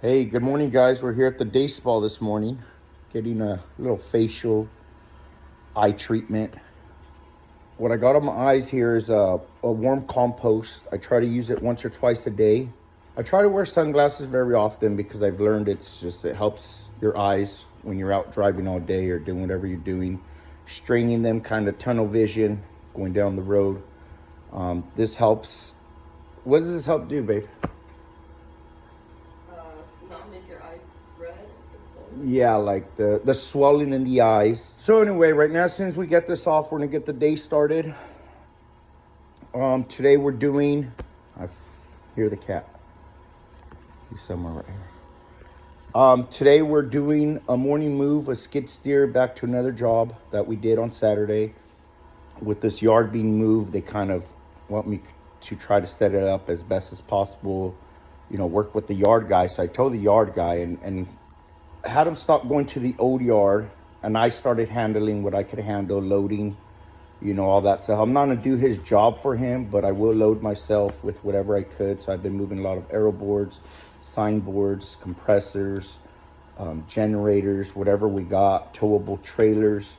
Hey, good morning, guys. We're here at the day spa this morning, getting a little facial eye treatment. What I got on my eyes here is a warm compost. I try to use it once or twice a day. I try to wear sunglasses very often because I've learned it helps your eyes when you're out driving all day or doing whatever you're doing, straining them, kind of tunnel vision, going down the road. This helps. What does this help do, babe? Not make your eyes red and swollen. Yeah, like the swelling in the eyes. So anyway, right now, as soon as we get this off, we're gonna get the day started. Today we're doing, I hear the cat. He's somewhere right here. Today we're doing a morning move, a skid steer back to another job that we did on Saturday. With this yard being moved, they kind of want me to try to set it up as best as possible, work with the yard guy. So I told the yard guy and had him stop going to the old yard, and I started handling what I could handle, loading, all that stuff. I'm not gonna do his job for him, but I will load myself with whatever I could. So I've been moving a lot of aero boards, sign boards, compressors, generators, whatever we got, towable trailers.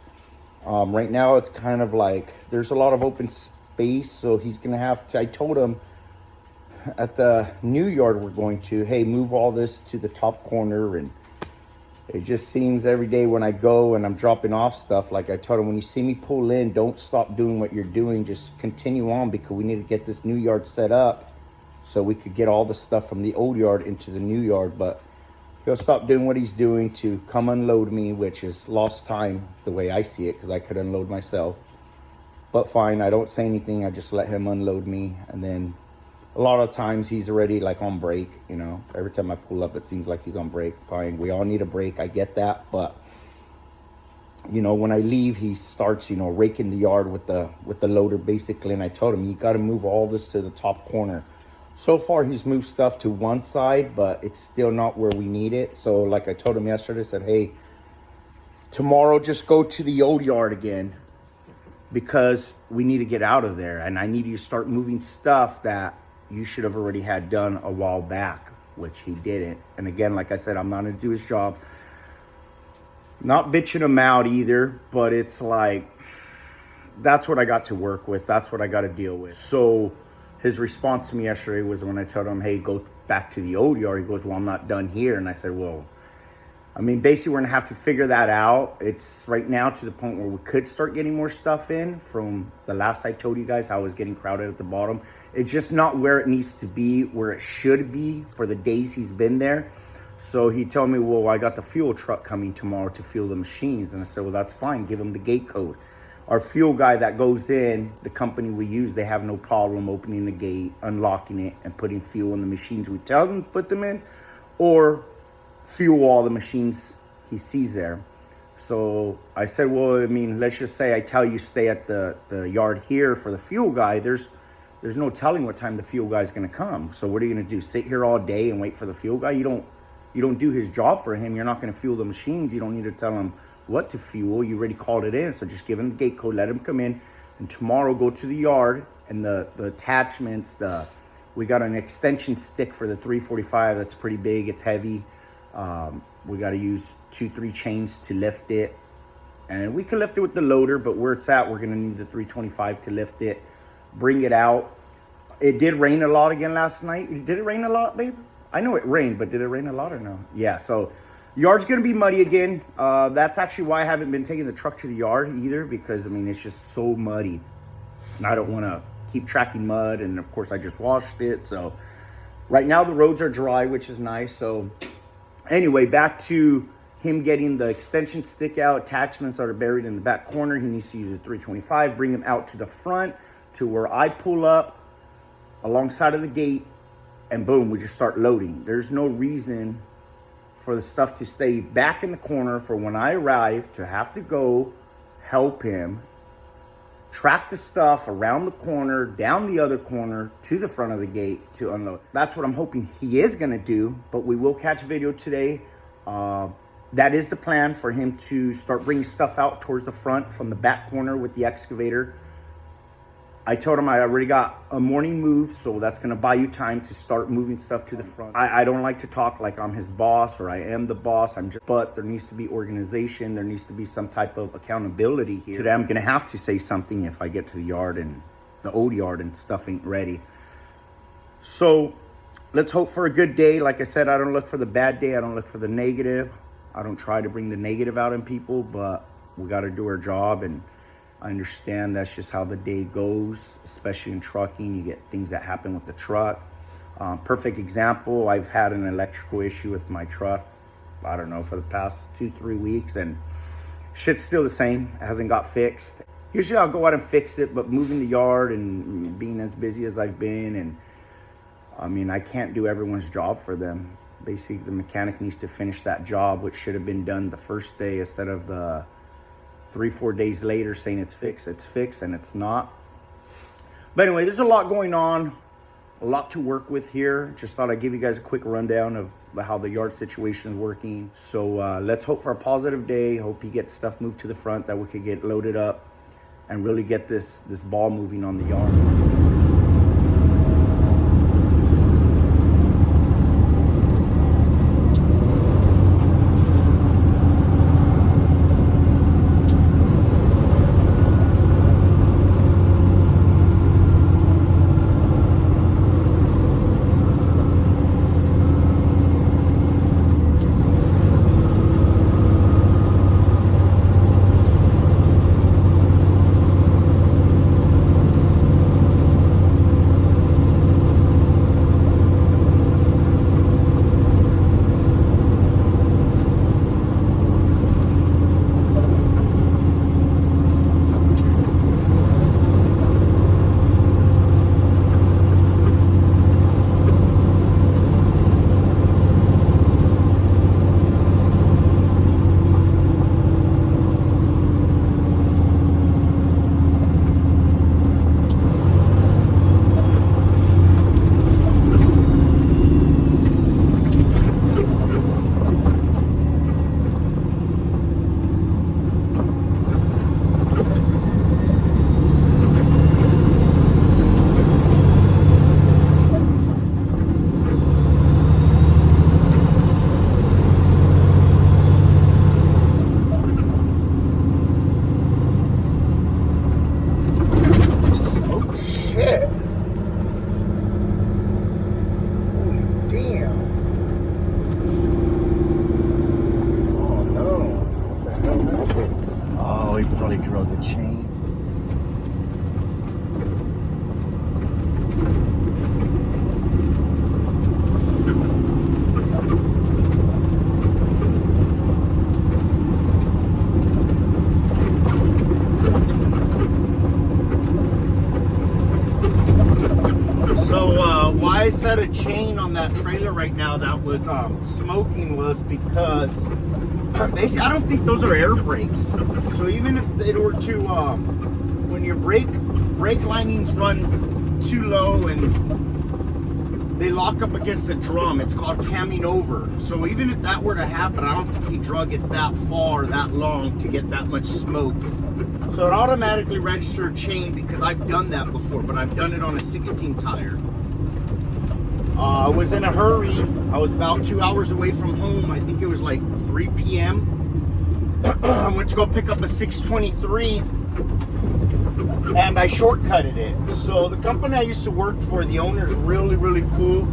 Right now it's kind of like there's a lot of open space, so he's gonna have to, I told him at the new yard we're going to, hey, move all this to the top corner. And it just seems every day when I go and I'm dropping off stuff, like I told him, when you see me pull in, don't stop doing what you're doing, just continue on, because we need to get this new yard set up so we could get all the stuff from the old yard into the new yard. But he'll stop doing what he's doing to come unload me, which is lost time the way I see it, because I could unload myself. But fine, I don't say anything, I just let him unload me. And then a lot of times he's already like on break, every time I pull up it seems like he's on break. Fine, we all need a break, I get that. But when I leave, he starts raking the yard with the loader basically. And I told him, you got to move all this to the top corner. So far he's moved stuff to one side, but it's still not where we need it. So like I told him yesterday, I said, hey, tomorrow just go to the old yard again, because we need to get out of there, and I need you to start moving stuff that you should have already had done a while back, which he didn't. And again, like I said, I'm not gonna do his job. Not bitching him out either, but it's like, that's what I got to work with. That's what I got to deal with. So his response to me yesterday was, when I told him, hey, go back to the old yard, he goes, well, I'm not done here. And I said, well, basically we're gonna have to figure that out. It's right now to the point where we could start getting more stuff in. From the last I told you guys how it was getting crowded at the bottom. It's just not where it needs to be, where it should be for the days he's been there. So he told me, well, I got the fuel truck coming tomorrow to fuel the machines. And I said, well, that's fine, give him the gate code. Our fuel guy that goes in, the company we use, they have no problem opening the gate, unlocking it, and putting fuel in the machines we tell them to put them in, or fuel all the machines he sees there. So I said, well, let's just say I tell you stay at the yard here for the fuel guy. There's no telling what time the fuel guy is going to come. So what are you going to do? Sit here all day and wait for the fuel guy? You don't do his job for him. You're not going to fuel the machines. You don't need to tell him what to fuel. You already called it in. So just give him the gate code, let him come in, and tomorrow go to the yard, and the attachments, we got an extension stick for the 345 that's pretty big. It's heavy. We got to use 2-3 chains to lift it, and we can lift it with the loader, but where it's at, we're going to need the 325 to lift it, bring it out. It did rain a lot again last night. Did it rain a lot, babe? I know it rained, but did it rain a lot or no? Yeah, so yard's going to be muddy again. That's actually why I haven't been taking the truck to the yard either, because it's just so muddy, and I don't want to keep tracking mud. And of course I just washed it, so right now the roads are dry, which is nice. So anyway, back to him getting the extension stick out. Attachments are buried in the back corner. He needs to use a 325, bring him out to the front to where I pull up alongside of the gate, and boom, we just start loading. There's no reason for the stuff to stay back in the corner for when I arrive to have to go help him track the stuff around the corner, down the other corner, to the front of the gate to unload. That's what I'm hoping he is going to do, but we will catch video today. That is the plan, for him to start bringing stuff out towards the front from the back corner with the excavator I told him I already got a morning move, so that's going to buy you time to start moving stuff to the front. I don't like to talk like I'm his boss or I am the boss. But there needs to be organization. There needs to be some type of accountability here. Today I'm going to have to say something if I get to the yard and the old yard and stuff ain't ready. So let's hope for a good day. Like I said, I don't look for the bad day. I don't look for the negative. I don't try to bring the negative out in people, but we got to do our job, and I understand that's just how the day goes, especially in trucking. You get things that happen with the truck. Perfect example, I've had an electrical issue with my truck, I don't know, for the past 2-3 weeks, and shit's still the same. It hasn't got fixed. Usually I'll go out and fix it, but moving the yard and being as busy as I've been, and I mean, I can't do everyone's job for them. Basically, the mechanic needs to finish that job, which should have been done the first day instead of the 3-4 days later saying it's fixed, and it's not. But anyway, there's a lot going on, a lot to work with here. Just thought I'd give you guys a quick rundown of how the yard situation is working. So let's hope for a positive day. Hope he gets stuff moved to the front, that we could get loaded up and really get this ball moving on the yard. Drug the chain. So why I set a chain on that trailer right now that was smoking was because basically, I don't think those are air brakes. So even if it were to, when your brake linings run too low and they lock up against the drum, it's called camming over. So even if that were to happen, I don't think he drug it that far, that long to get that much smoke. So it automatically registered chain because I've done that before, but I've done it on a 16 tire. I was in a hurry. I was about 2 hours away from home. I think it was like 3 p.m. I went to go pick up a 623 and I shortcutted it. So the company I used to work for, the owner's really cool.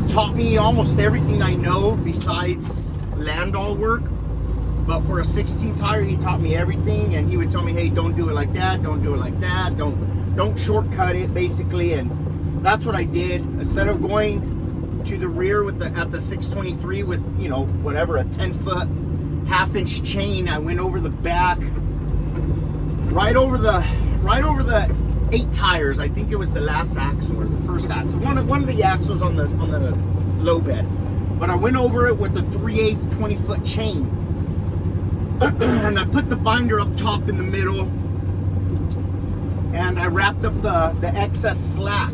Taught me almost everything I know besides land all work. But for a 16 tire, he taught me everything, and he would tell me, hey, don't do it like that, don't do it like that, don't shortcut it, basically. And that's what I did. Instead of going to the rear with at the 623 with, you know, whatever, a 10-foot half-inch chain, I went over the back, right over the 8 tires. I think it was the last axle or the first axle, one of the axles on the low bed. But I went over it with the 3/8 20-foot chain. And I put the binder up top in the middle, and I wrapped up the excess slack.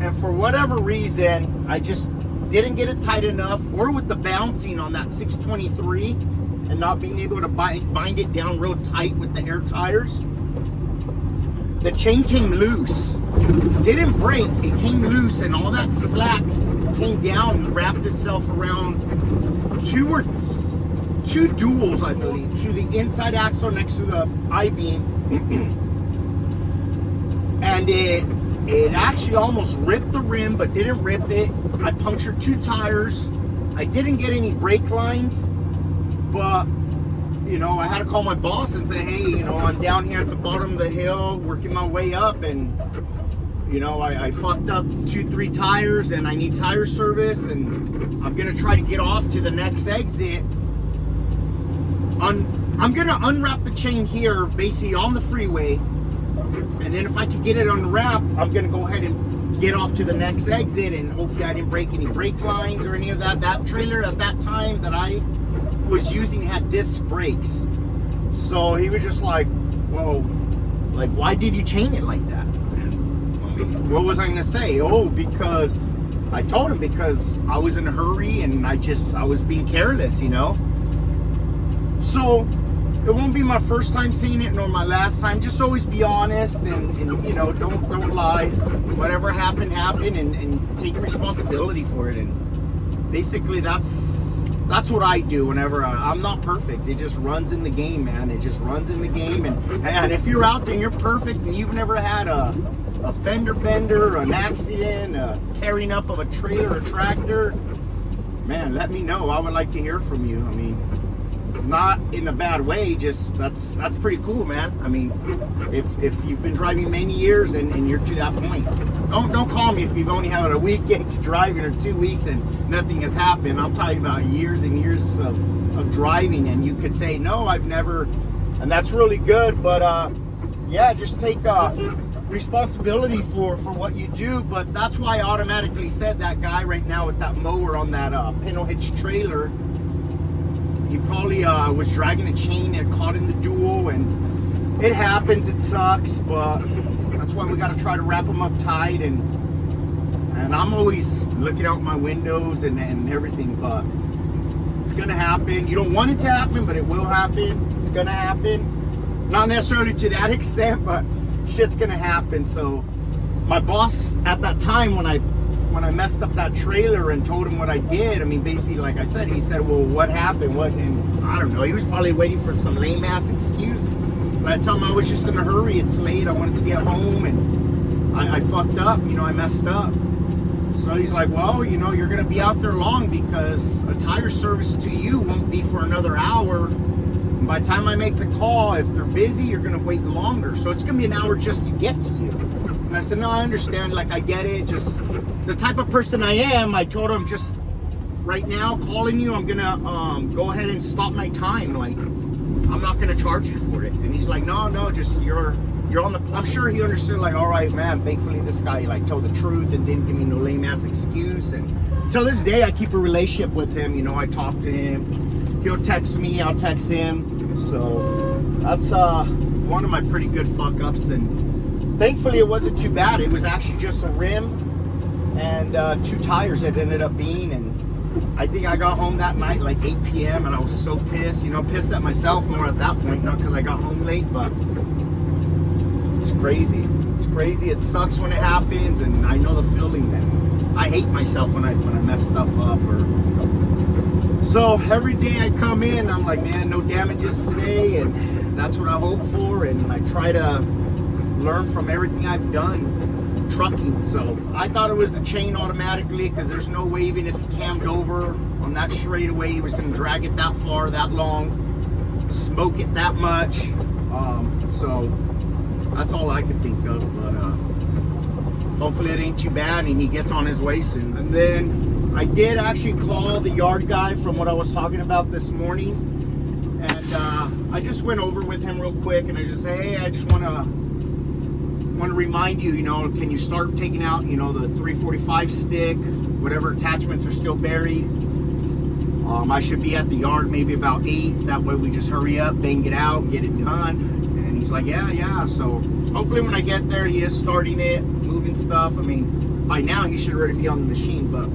And for whatever reason, I just didn't get it tight enough, or with the bouncing on that 623 and not being able to bind it down real tight with the air tires. the chain came loose. Didn't break, it came loose, and all that slack came down and wrapped itself around two duals, I believe, to the inside axle next to the I-beam. And it actually almost ripped the rim, but didn't rip it. I punctured 2 tires. I didn't get any brake lines, but you know, I had to call my boss and say, hey, you know, I'm down here at the bottom of the hill working my way up, and you know, I fucked up 2-3 tires and I need tire service, and I'm gonna try to get off to the next exit. I'm gonna unwrap the chain here, basically on the freeway, and then if I can get it unwrapped, I'm gonna go ahead and get off to the next exit, and hopefully I didn't break any brake lines or any of that. That trailer at that time that I was using had disc brakes. So he was just like, well, like, why did you chain it like that? And what was I gonna say? Oh, because I told him because I was in a hurry and I was being careless, you know. So it won't be my first time seeing it nor my last time. Just always be honest and you know, don't lie. Whatever happened and take responsibility for it. And basically that's what I do whenever I'm not perfect. It just runs in the game, man. It just runs in the game. And if you're out there and you're perfect and you've never had a fender bender, an accident, a tearing up of a trailer or tractor, man, let me know. I would like to hear from you. I mean, not in a bad way, just that's pretty cool, man. I mean, if you've been driving many years and you're to that point, don't call me if you've only had a weekend to driving or 2 weeks and nothing has happened. I'm talking about years and years of driving, and you could say, no, I've never, and that's really good. But yeah, just take responsibility for what you do. But that's why I automatically said that guy right now with that mower on that pintle hitch trailer, he probably was dragging a chain and caught in the dual, and it happens, it sucks, but that's why we got to try to wrap them up tight. And I'm always looking out my windows and everything, but it's gonna happen. You don't want it to happen, but it will happen. It's gonna happen, not necessarily to that extent, but shit's gonna happen. So my boss at that time, when I messed up that trailer and told him what I did, I mean, basically, like I said, he said, well, what happened? What? And I don't know. He was probably waiting for some lame ass excuse. But I told him I was just in a hurry. It's late. I wanted to get home, and I fucked up. You know, I messed up. So he's like, well, you know, you're going to be out there long because a tire service to you won't be for another hour. And by the time I make the call, if they're busy, you're going to wait longer. So it's going to be an hour just to get to you. And I said, no, I understand. Like, I get it. Just the type of person I am, I told him, just right now, calling you, I'm going to go ahead and stop my time. Like, I'm not going to charge you for it. And he's like, no, just you're on the, I'm sure he understood, like, all right, man, thankfully this guy, like, told the truth and didn't give me no lame ass excuse. And till this day, I keep a relationship with him. You know, I talk to him. He'll text me, I'll text him. So that's one of my pretty good fuck ups. And thankfully it wasn't too bad. It was actually just a rim and 2 tires that ended up being. And I think I got home that night like 8 p.m. and I was so pissed, you know, pissed at myself more at that point, not because I got home late, but it's crazy. It's crazy. It sucks when it happens, and I know the feeling. And I hate myself when I mess stuff up. So every day I come in, I'm like, man, no damages today, and that's what I hope for. And I try to learn from everything I've done trucking. So I thought it was the chain automatically, because there's no way, even if he cammed over on that straightaway, he was going to drag it that far, that long, smoke it that much. So that's all I could think of. But hopefully it ain't too bad and he gets on his way soon. And then I did actually call the yard guy from what I was talking about this morning, and I just went over with him real quick, and I just say, hey, I just want to remind you, you know, can you start taking out, you know, the 345 stick, whatever attachments are still buried. I should be at the yard maybe about 8. That way we just hurry up, bang it out, get it done. And he's like, yeah. So hopefully when I get there, he is starting it, moving stuff. I mean, by now he should already be on the machine, but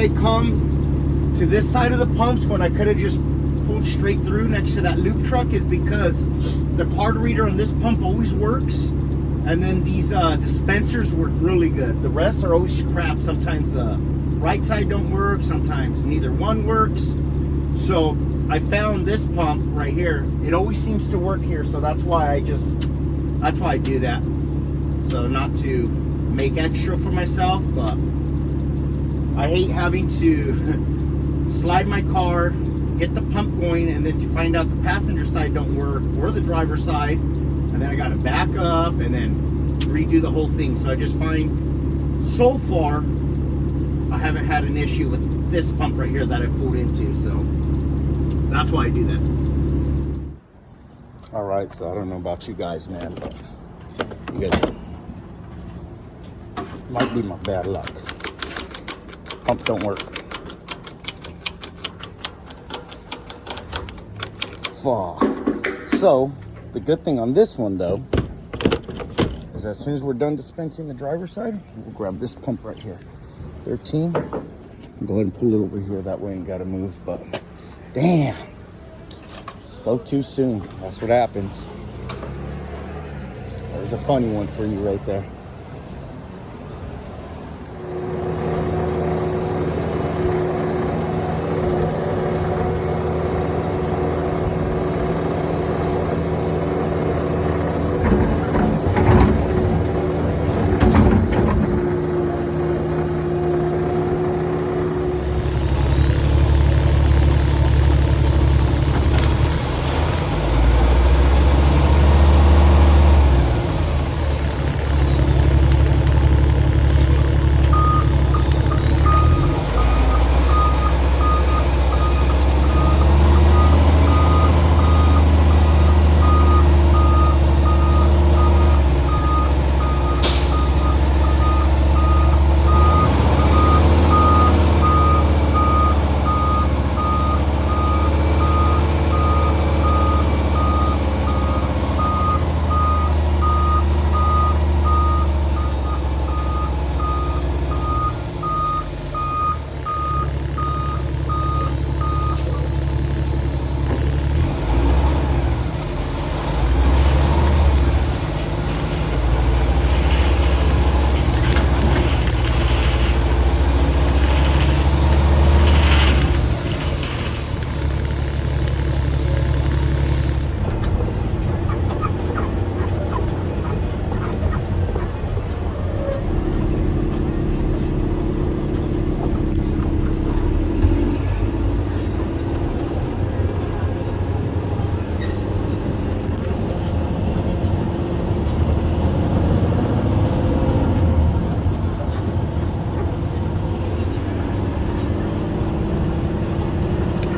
I come to this side of the pumps when I could have just pulled straight through next to that loop truck is because the card reader on this pump always works, and then these dispensers work really good. The rest are always crap. Sometimes the right side don't work, sometimes neither one works. So I found this pump right here. It always seems to work here, so that's why I do that. So not to make extra for myself, but I hate having to slide my car, get the pump going, and then to find out the passenger side don't work or the driver's side, and then I got to back up and then redo the whole thing. So I just find so far I haven't had an issue with this pump right here that I pulled into, so that's why I do that. All right, so I don't know about you guys, man, but you guys might be my bad luck. Pump don't work. Fuck. So the good thing on this one though is as soon as we're done dispensing the driver's side, we'll grab this pump right here, 13. Go ahead and pull it over here. That way I ain't gotta move. But damn, spoke too soon. That's what happens. There's a funny one for you right there.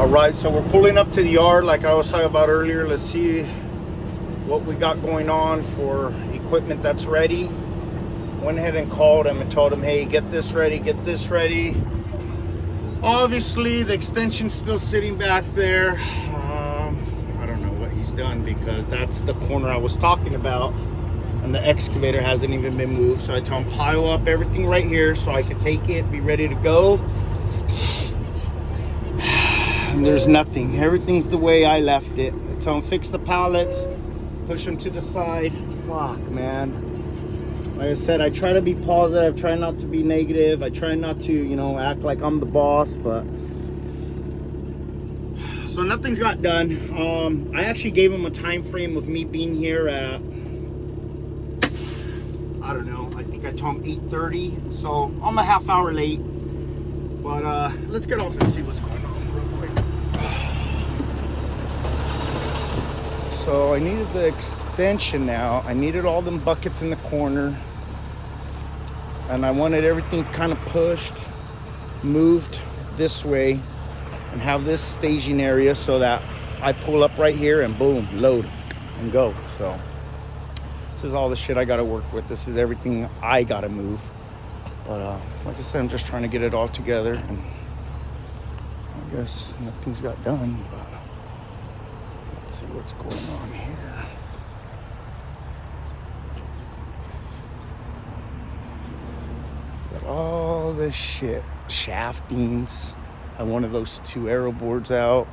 All right, so we're pulling up to the yard like I was talking about earlier. Let's see what we got going on for equipment that's ready. Went ahead and called him and told him, hey, get this ready, get this ready. Obviously, the extension's still sitting back there. I don't know what he's done because that's the corner I was talking about, and the excavator hasn't even been moved. So I told him pile up everything right here so I could take it, be ready to go. And there's nothing. Everything's the way I left it. I tell him fix the pallets, push them to the side. Fuck, man. Like I said, I try to be positive, try not to be negative. I try not to, you know, act like I'm the boss, but so nothing's got done. I actually gave him a time frame of me being here at, I don't know, I think I told him 8:30, so I'm a half hour late. But let's get off and see what's going on real quick. So I needed the extension now. I needed all them buckets in the corner. And I wanted everything kind of pushed, moved this way, and have this staging area so that I pull up right here and boom, load and go. So this is all the shit I gotta work with. This is everything I gotta move. But like I said, I'm just trying to get it all together, and I guess nothing's got done, but let's see what's going on here. Got all this shit shaftings. I wanted those 2 arrow boards out.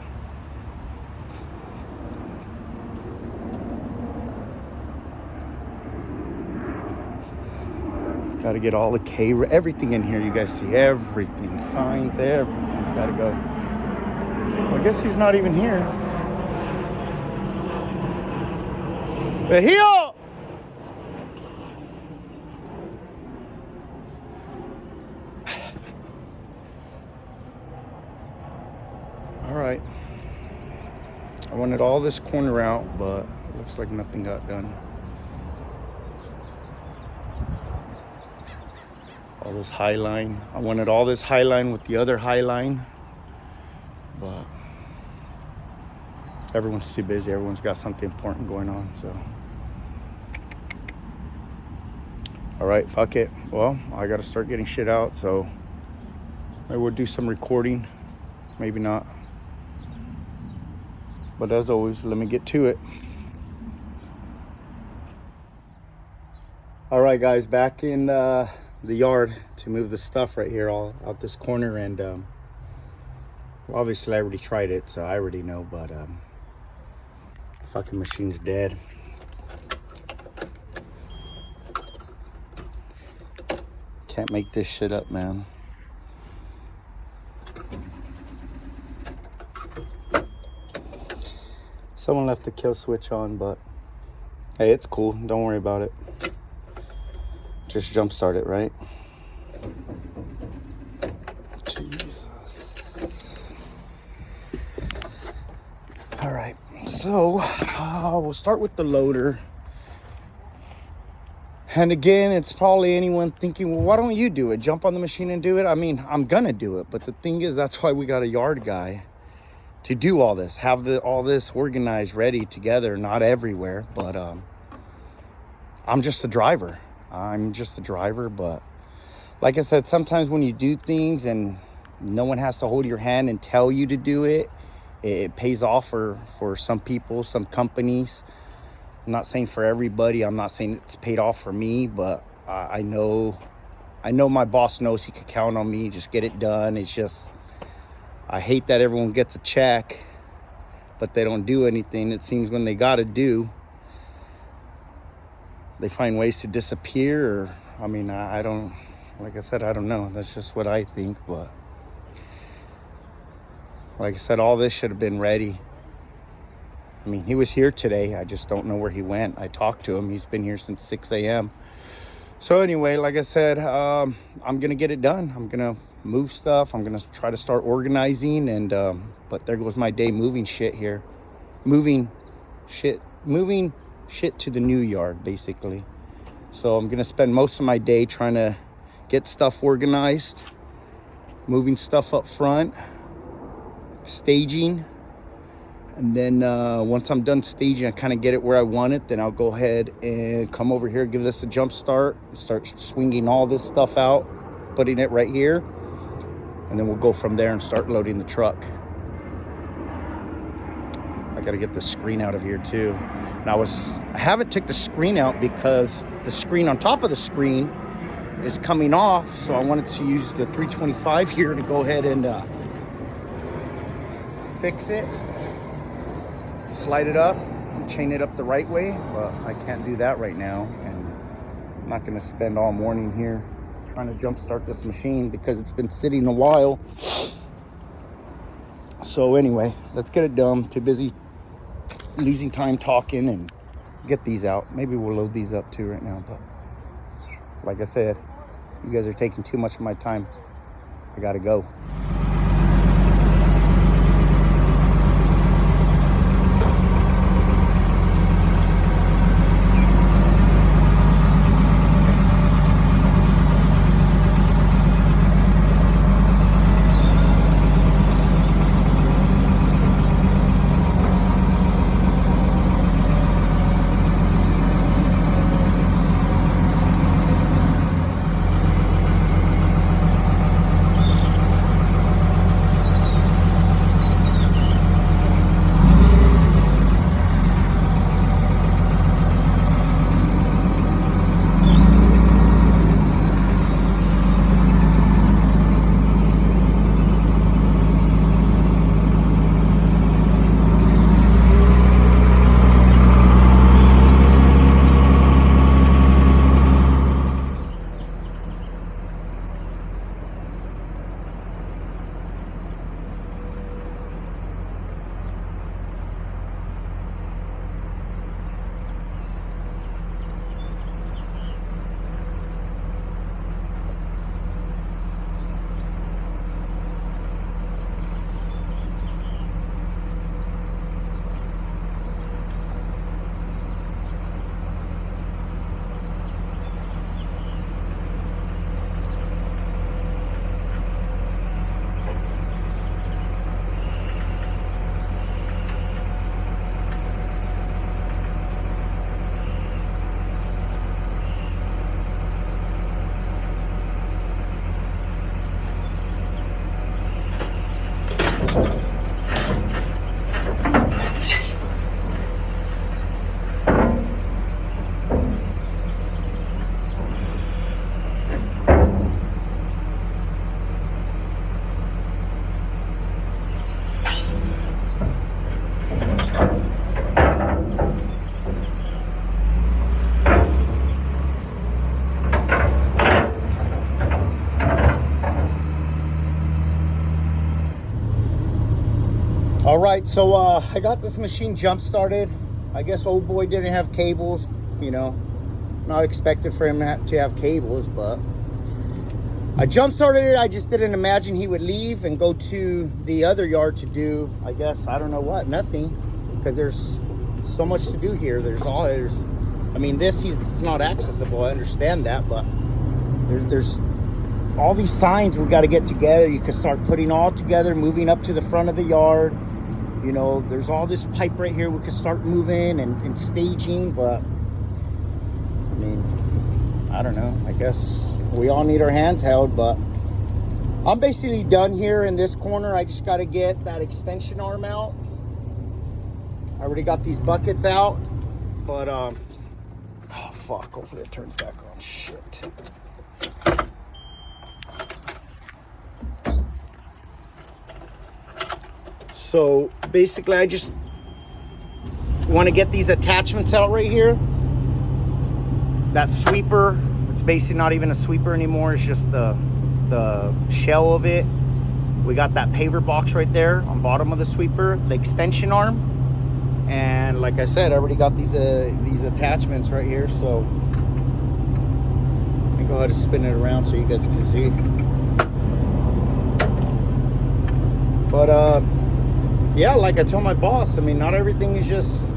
Got to get all the everything in here. You guys see everything, signs, everything's got to go. Well, I guess he's not even here. But here. All right. I wanted all this corner out, but it looks like nothing got done. All this high line. I wanted all this high line with the other high line, but everyone's too busy. Everyone's got something important going on, so. All right, fuck it. Well, I got to start getting shit out, so maybe we'll do some recording. Maybe not. But as always, let me get to it. All right, guys, back in the yard to move the stuff right here all out this corner. And well, obviously I already tried it, so I already know, but fucking machine's dead. Can't make this shit up, man. Someone left the kill switch on, but hey, it's cool. Don't worry about it. Just jump start it, right? Jesus. All right, so we'll start with the loader. And again, it's probably anyone thinking, well, why don't you do it? Jump on the machine and do it. I mean, I'm gonna do it, but the thing is, that's why we got a yard guy to do all this, have all this organized, ready, together, not everywhere, but I'm just the driver. But like I said, sometimes when you do things and no one has to hold your hand and tell you to do it, it pays off for some people, some companies. I'm not saying for everybody. I'm not saying it's paid off for me, but I know my boss knows he could count on me. Just get it done. It's just, I hate that everyone gets a check, but they don't do anything. It seems when they got to do, they find ways to disappear. Or, I mean, I don't, like I said, I don't know. That's just what I think. But like I said, all this should have been ready. I mean, he was here today. I just don't know where he went. I talked to him. He's been here since 6 a.m. So anyway, like I said, I'm going to get it done. I'm going to move stuff. I'm going to try to start organizing. And but there goes my day moving shit here. Moving shit to the new yard, basically. So I'm going to spend most of my day trying to get stuff organized, moving stuff up front, staging. And then once I'm done staging, I kind of get it where I want it, then I'll go ahead and come over here, give this a jump start, and start swinging all this stuff out, putting it right here. And then we'll go from there and start loading the truck. I got to get the screen out of here too. And I haven't took the screen out because the screen on top of the screen is coming off. So I wanted to use the 325 here to go ahead and fix it. Slide it up and chain it up the right way, but I can't do that right now, and I'm not going to spend all morning here trying to jump start this machine because it's been sitting a while. So anyway, let's get it done. Too busy losing time talking and get these out. Maybe we'll load these up too right now, but like I said, you guys are taking too much of my time. I gotta go. All right, so I got this machine jump started. I guess old boy didn't have cables, you know, not expected for him to have cables, but I jump started it. I just didn't imagine he would leave and go to the other yard to do, I guess, I don't know what, nothing, because there's so much to do here. I mean, he's not accessible, I understand that, but there's all these signs we got to get together. You can start putting all together, moving up to the front of the yard. You know, there's all this pipe right here we can start moving and staging, but I mean, I don't know. I guess we all need our hands held, but I'm basically done here in this corner. I just got to get that extension arm out. I already got these buckets out, but oh fuck, hopefully it turns back on. Shit. So basically I just want to get these attachments out right here. That sweeper, it's basically not even a sweeper anymore, it's just the shell of it. We got that paver box right there on bottom of the sweeper, the extension arm, and like I said, I already got these attachments right here. So let me go ahead and spin it around so you guys can see. But yeah, like I told my boss, I mean, not everything is just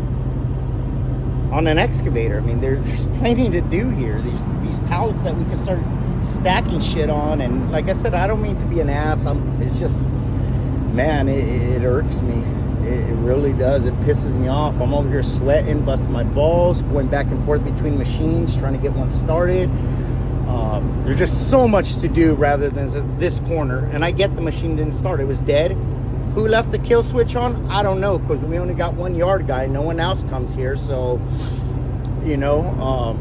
on an excavator. I mean, there's plenty to do here. These pallets that we can start stacking shit on. And like I said, I don't mean to be an ass. It's just, man, it irks me. It really does. It pisses me off. I'm over here sweating, busting my balls, going back and forth between machines, trying to get one started. There's just so much to do rather than this corner. And I get the machine didn't start. It was dead. Who left the kill switch on? I don't know, because we only got one yard guy. No one else comes here. So, you know,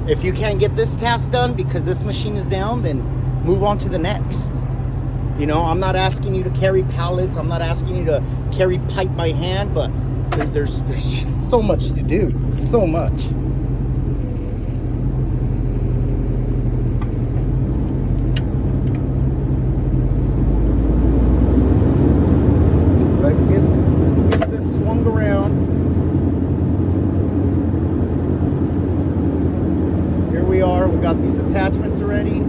if you can't get this task done because this machine is down, then move on to the next. You know, I'm not asking you to carry pallets. I'm not asking you to carry pipe by hand, but there's just so much to do. So much. Let's get this swung around. Here we are. We got these attachments already.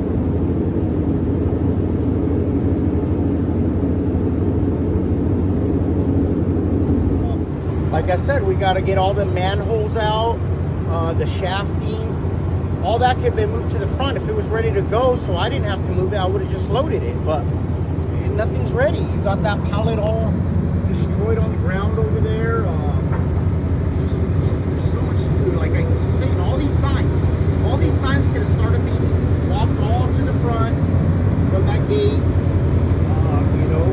Like I said, we got to get all the manholes out, the shafting. All that could have been moved to the front if it was ready to go, so I didn't have to move it. I would have just loaded it, but nothing's ready. You got that pallet all destroyed on the ground over there. There's so much to do. Like I keep saying, all these signs could have started being walked all to the front from that gate. You know,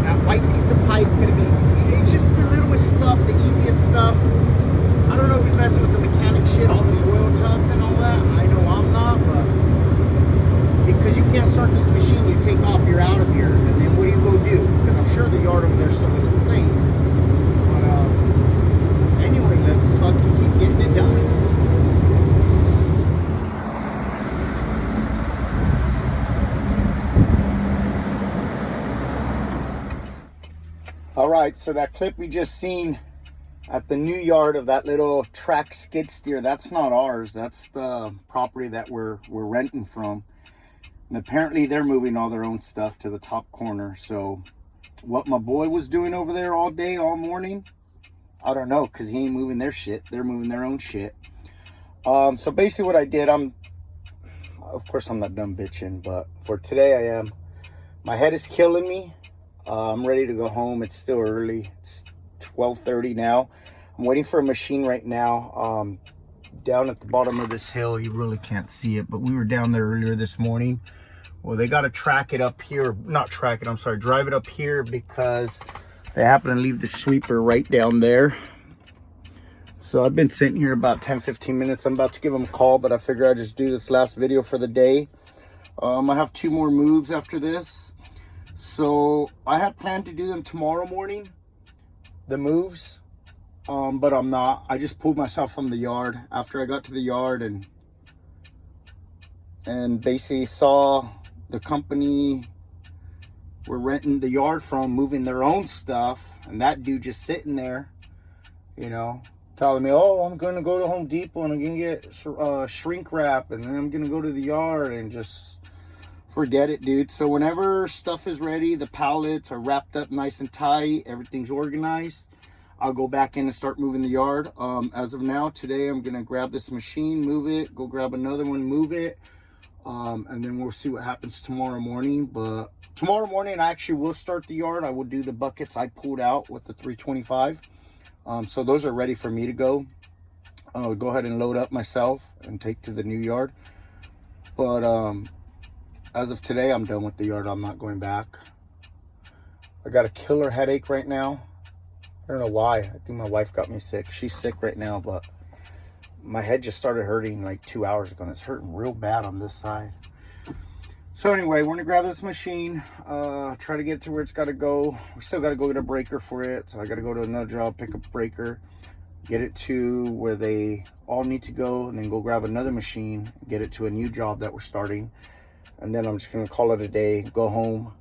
that white piece of pipe could have been. It's just the littlest stuff, the easiest stuff. I don't know who's messing with the mechanic shit, all the oil tubs and all that. I know I'm not, but because you can't start this machine, you take off, you're out of here, and then what do you go do? Because I'm sure the yard over there still looks the same. But anyway, let's fucking keep getting it done. All right, so that clip we just seen at the new yard of that little track skid steer, that's not ours. That's the property that we're renting from. And apparently they're moving all their own stuff to the top corner. So what my boy was doing over there all day, all morning, I don't know, because he ain't moving their shit. They're moving their own shit. So basically what I did, of course I'm not done bitching, but for today I am. My head is killing me. I'm ready to go home. It's still early. It's 12:30 now. I'm waiting for a machine right now. Down at the bottom of this hill, you really can't see it, but we were down there earlier this morning. Well, they got to track it up here, not track it, I'm sorry, drive it up here because they happen to leave the sweeper right down there. So I've been sitting here about 10-15 minutes. I'm about to give them a call, but I figure I'd just do this last video for the day. I have 2 more moves after this. So I had planned to do them tomorrow morning, the moves. But I'm not. I just pulled myself from the yard after I got to the yard and basically saw the company we're renting the yard from moving their own stuff, and that dude just sitting there, you know, telling me, oh, I'm going to go to Home Depot and I'm going to get shrink wrap, and then I'm going to go to the yard, and just forget it, dude. So whenever stuff is ready, the pallets are wrapped up nice and tight, everything's organized, I'll go back in and start moving the yard. As of now, today, I'm going to grab this machine, move it, go grab another one, move it, and then we'll see what happens tomorrow morning. But tomorrow morning, I actually will start the yard. I will do the buckets I pulled out with the 325. So those are ready for me to go. I'll go ahead and load up myself and take to the new yard. But as of today, I'm done with the yard. I'm not going back. I got a killer headache right now. I don't know why. I think my wife got me sick. She's sick right now, but my head just started hurting like 2 hours ago, and it's hurting real bad on this side. So anyway, we're gonna grab this machine, try to get it to where it's gotta go. We still gotta go get a breaker for it, so I gotta go to another job, pick up a breaker, get it to where they all need to go, and then go grab another machine, get it to a new job that we're starting, and then I'm just gonna call it a day, go home.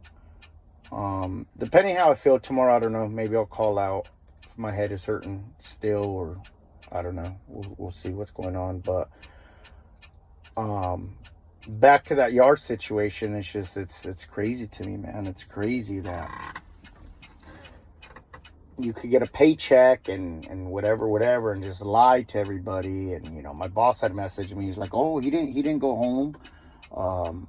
Depending how I feel tomorrow, I don't know, maybe I'll call out if my head is hurting still, or I don't know, we'll see what's going on. But back to that yard situation, it's just it's crazy to me, man. It's crazy that you could get a paycheck and whatever and just lie to everybody. And you know, my boss had messaged me, he's like, oh, he didn't go home,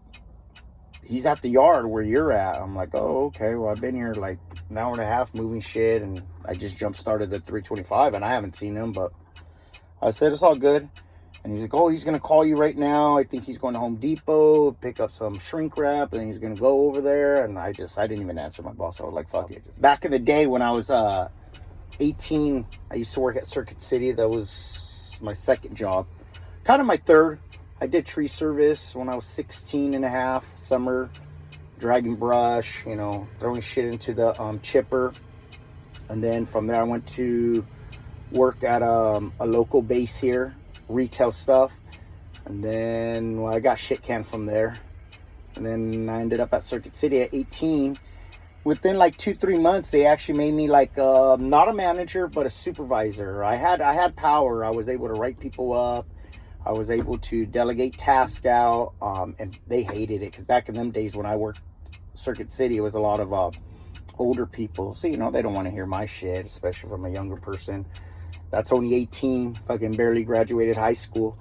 he's at the yard where you're at. I'm like, oh, okay, well, I've been here like an hour and a half moving shit, and I just jump started the 325, and I haven't seen him. But I said, it's all good. And he's like, oh, he's going to call you right now. I think he's going to Home Depot, pick up some shrink wrap, and he's going to go over there. And I didn't even answer my boss. I was like, fuck it. Back in the day when I was 18, I used to work at Circuit City. That was my second job. Kind of my third. I did tree service when I was 16 and a half, summer, dragging brush, you know, throwing shit into the chipper. And then from there, I went to work at a local base here, retail stuff. And then I got shit canned from there. And then I ended up at Circuit City at 18. Within like 2-3 months, they actually made me like not a manager, but a supervisor. I had power. I was able to write people up. I was able to delegate tasks out, and they hated it, because back in them days when I worked Circuit City, it was a lot of older people. So, you know, they don't want to hear my shit, especially from a younger person that's only 18, fucking barely graduated high school.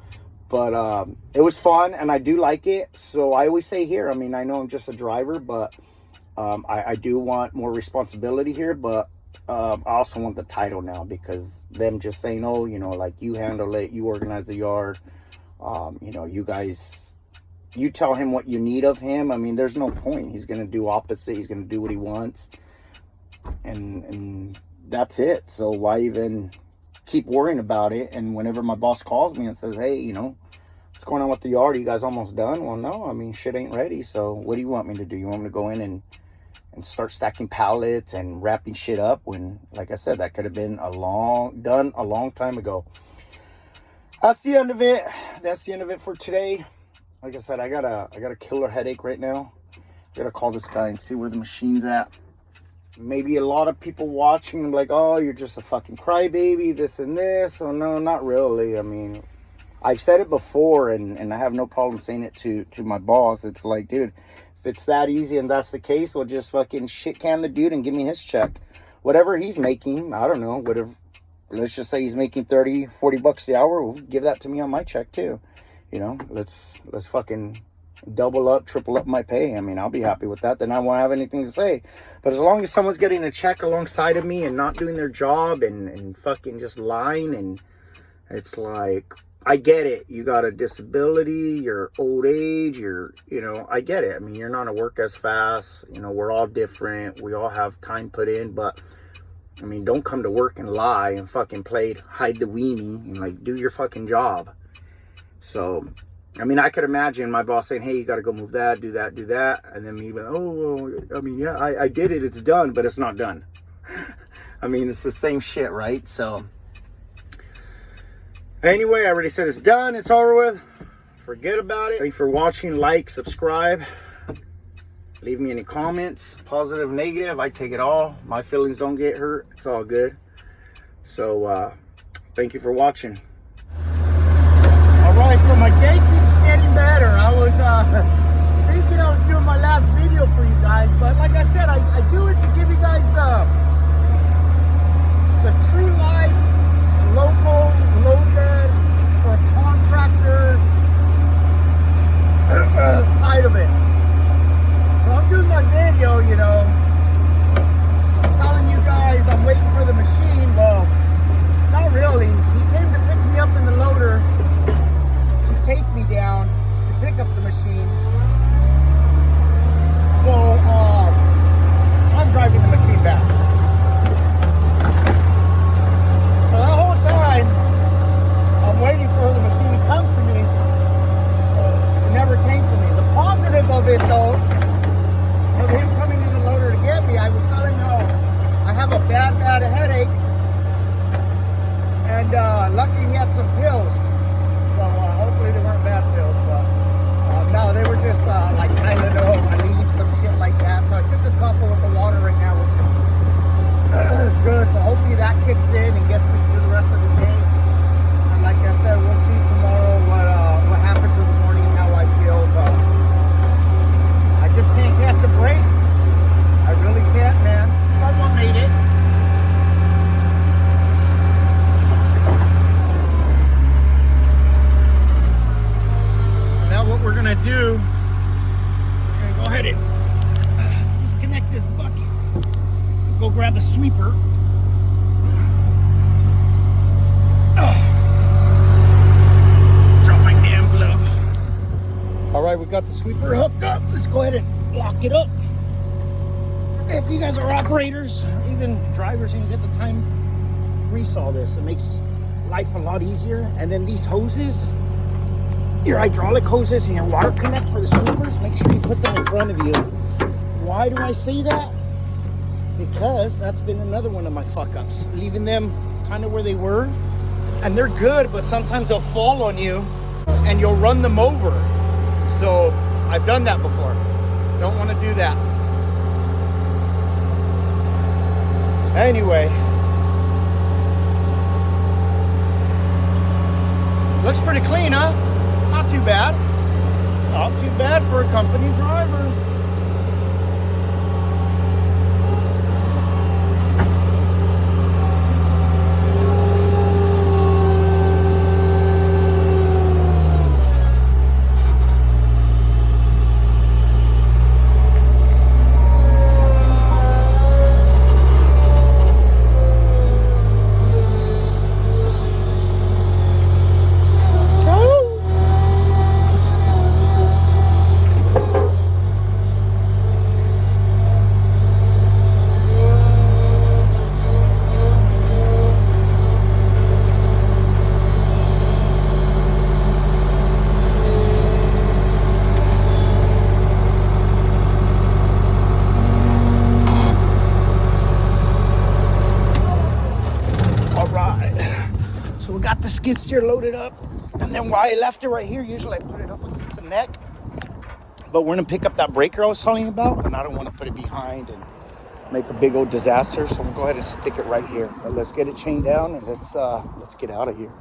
But it was fun, and I do like it. So I always say here, I mean, I know I'm just a driver, but I do want more responsibility here. But I also want the title now, because them just saying, oh, you know, like, you handle it, you organize the yard, you know, you guys, you tell him what you need of him. I mean, there's no point. He's going to do opposite. He's going to do what he wants. And that's it. So why even keep worrying about it? And whenever my boss calls me and says, hey, you know, what's going on with the yard? Are you guys almost done? Well, no, I mean, shit ain't ready. So what do you want me to do? You want me to go in and start stacking pallets and wrapping shit up, when, like I said, that could have been done a long time ago. That's the end of it. That's the end of it for today. Like I said, I got a killer headache right now. I gotta call this guy and see where the machine's at. Maybe a lot of people watching, like, oh, you're just a fucking crybaby, this and this. Oh, no, not really. I mean, I've said it before, and I have no problem saying it to my boss. It's like, dude, if it's that easy and that's the case, well, just fucking shit can the dude and give me his check. Whatever he's making, I don't know, whatever. Let's just say he's making 30, 40 bucks the hour. Well, give that to me on my check too. You know, let's fucking double up, triple up my pay. I mean, I'll be happy with that. Then I won't have anything to say. But as long as someone's getting a check alongside of me and not doing their job and fucking just lying, and it's like, I get it. You got a disability, you're old age, you know, I get it. I mean, you're not going to work as fast. You know, we're all different. We all have time put in. But, I mean, don't come to work and lie and fucking hide the weenie and, like, do your fucking job. So, I mean, I could imagine my boss saying, hey, you got to go move that, do that, do that. And then me, oh, I mean, yeah, I did it. It's done, but it's not done. I mean, it's the same shit, right? So, anyway, I already said it's done. It's over with. Forget about it. Thank you for watching. Like, subscribe. Leave me any comments, positive, negative. I take it all. My feelings don't get hurt. It's all good. So thank you for watching. All right, so my day keeps getting better. I was thinking I was doing my last video for you guys, but like I said, I do it to give you guys the true life, local, Lowbed, for a contractor side of it. So I'm doing my video, you know, telling you guys I'm waiting for the machine. Well, not really. He came to pick me up in the loader to take me down to pick up the machine. So I'm driving the machine back. So that whole time I'm waiting for the machine to come to me. It never came to me. The positive of it, though, of him coming to the loader to get me, I was telling how I have a bad headache, and luckily he had some pills, so hopefully they weren't bad pills, but no, they were just like Tylenol, Aleve, some shit like that. So I took a couple with the water right now, which is good, so hopefully that kicks in and gets me through the rest of the day. And like I said, we'll see tomorrow what happens in the morning, how I feel, but I just can't catch a break. I really can't, man. Someone made it. So now what we're gonna do, we're gonna go ahead and disconnect this bucket. Go grab the sweeper. Drop my damn glove. All right, we got the sweeper hooked up. Let's go ahead and lock it up. If you guys are operators, even drivers, and you get the time, grease all this. It makes life a lot easier. And then these hoses, your hydraulic hoses and your water connect for the sweepers, make sure you put them in front of you. Why do I say that? Because that's been another one of my fuck ups, leaving them kind of where they were. And they're good, but sometimes they'll fall on you and you'll run them over. So I've done that before. Don't want to do that. Anyway, looks pretty clean, huh? Not too bad. Not too bad for a company driver. The skid steer loaded up, and then why I left it right here, usually I put it up against the neck, but we're gonna pick up that breaker I was telling you about, and I don't want to put it behind and make a big old disaster, so we'll go ahead and stick it right here. But let's get it chained down and let's get out of here.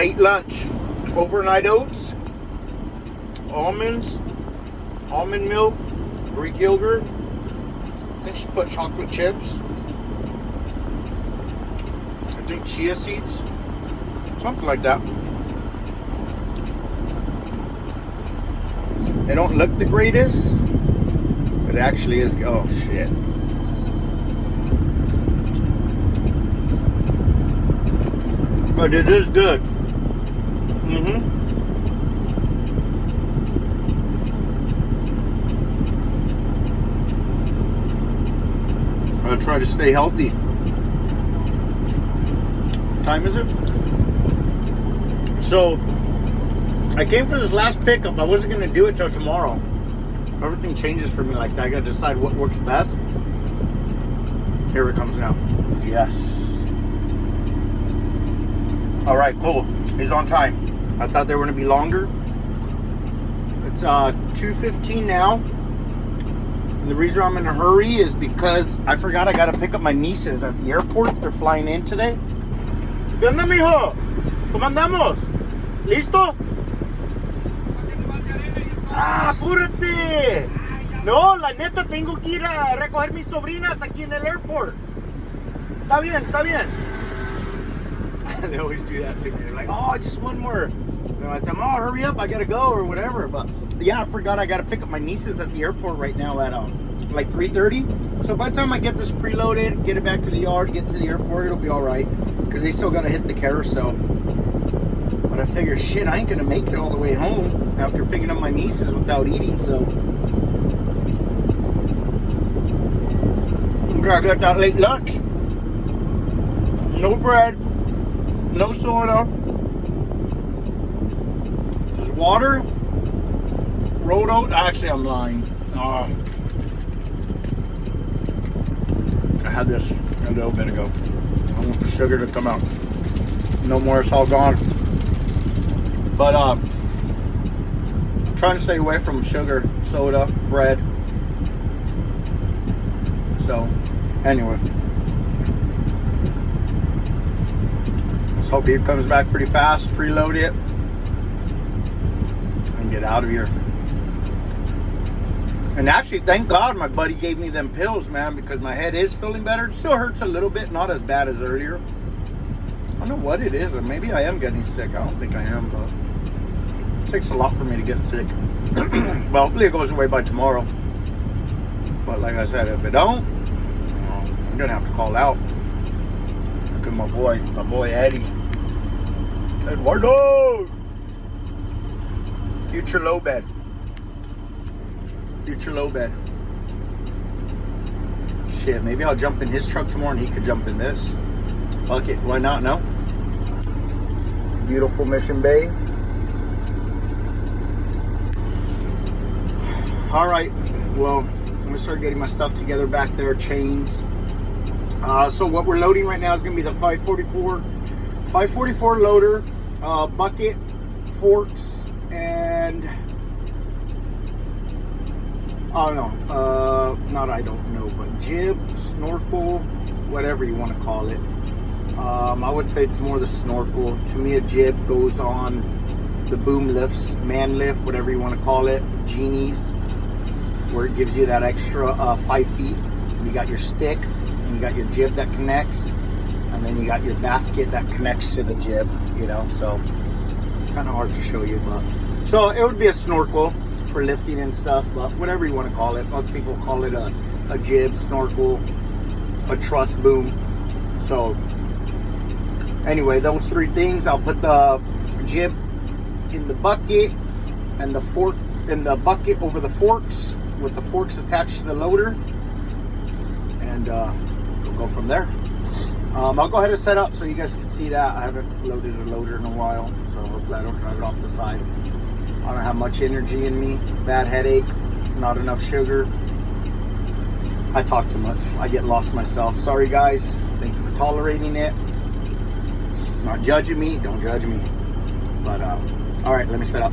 late lunch. Overnight oats, almonds, almond milk, Greek yogurt. I think she put chocolate chips. I think chia seeds. Something like that. They don't look the greatest, but it actually is. Oh shit. But it is good. I try to stay healthy. What time is it? So I came for this last pickup. I wasn't gonna do it till tomorrow. Everything changes for me like that. I gotta decide what works best. Here it comes now. Yes. All right, cool. He's on time. I thought they were gonna be longer. It's 2:15 now. And the reason I'm in a hurry is because I forgot I gotta pick up my nieces at the airport. They're flying in today. ¿Qué onda, mijo? ¿Cómo andamos? ¿Listo? ¡Ah, apúrate! No, la neta, tengo que ir a recoger mis sobrinas aquí en el airport. Está bien, está bien. They always do that to me. They're like, oh, just one more. And I tell them, oh, hurry up, I gotta go or whatever. But yeah, I forgot I gotta pick up my nieces at the airport right now at like 3:30. So by the time I get this preloaded, get it back to the yard, get to the airport, it'll be all right. Because they still gotta hit the carousel. But I figure, shit, I ain't gonna make it all the way home after picking up my nieces without eating. So I'm gonna get that late lunch. No bread. No soda, just water, rolled oat. Actually, I'm lying. I had this a little bit ago. I want the sugar to come out. No more, it's all gone. But I'm trying to stay away from sugar, soda, bread. So, anyway. Hope he comes back pretty fast, preload it, and get out of here. And actually, thank God my buddy gave me them pills, man, because my head is feeling better. It still hurts a little bit, not as bad as earlier. I don't know what it is, or maybe I am getting sick. I don't think I am, but it takes a lot for me to get sick. Well, hopefully it goes away by tomorrow. But like I said, if it don't, I'm gonna have to call out. Look at my boy Eddie. Eduardo! Future Lowbed. Future Lowbed. Shit, maybe I'll jump in his truck tomorrow and he could jump in this. Fuck it, why not, no? Beautiful Mission Bay. Alright, well, I'm gonna start getting my stuff together back there, chains. So what we're loading right now is gonna be the 544 loader, bucket, forks, and I don't know, but jib, snorkel, whatever you want to call it. I would say it's more the snorkel. To me, a jib goes on the boom lifts, man lift, whatever you want to call it, genies, where it gives you that extra 5 feet. You got your stick, and you got your jib that connects, and then you got your basket that connects to the jib, you know, so kind of hard to show you, but so it would be a snorkel for lifting and stuff, but whatever you want to call it. Most people call it a jib, snorkel, a truss boom. So anyway, those three things, I'll put the jib in the bucket and the fork in the bucket over the forks with the forks attached to the loader, and we'll go from there. I'll go ahead and set up so you guys can see that. I haven't loaded a loader in a while, so hopefully I don't drive it off the side. I don't have much energy in me, bad headache, not enough sugar. I talk too much. I get lost myself. Sorry guys, thank you for tolerating it. Not judging me, don't judge me. But all right, let me set up.